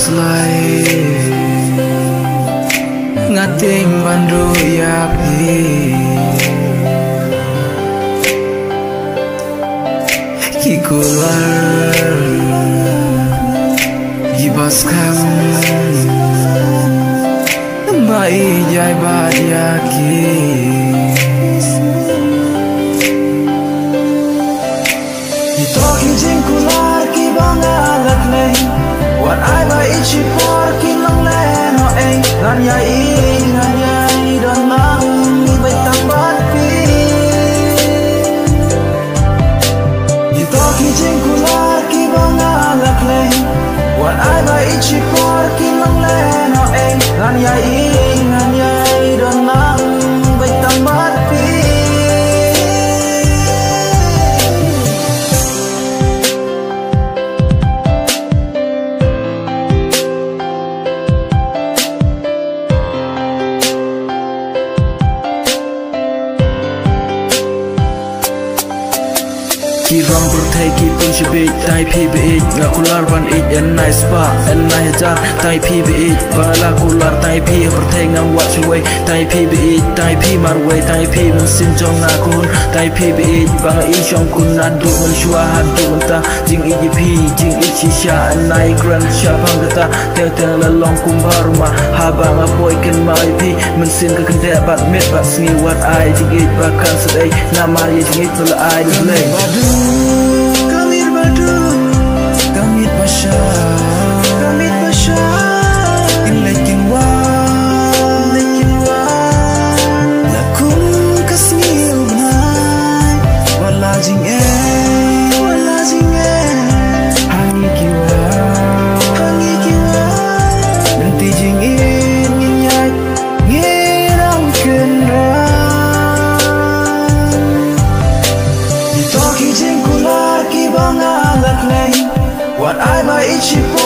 slay ngating bandu yapi kikular gibaskan mai jai badyaki Toki jingkular ki banga lakne Wan ai ba ichi por ki long le no ei Ngan yai don lang ni bai tambat pi Toki jingkular ki banga lakne Wan ai ba ichi por ki long le no ei Ngan yai don lang bai tambat pi Ki rong berthai ki pun shibit tai pi bit la kular ban it and nice spa and nice jar tai pi bit bala kular tai pi berthai ngam wat shway tai pi bit tai pi marway tai pi mun sin jong akun tai pi bit bang i shong kun nan du mun shwa han du mun ta jing i pi jing i chi sha and nai grand sha bang ta tel tel la long kum barma ha bang a boy ken mai pi mun sin ka kan da bat met bat sni wat ai jing it bakan sedai namar ye jing it la ai le Kamit badu, kamit basha, lekin wa, lakum kasni ubnai, wala jing hangi kiwa, nanti jing nginyai, ngirang kendra. Toki jingkular ki banga lakne Wat ai ba ichi po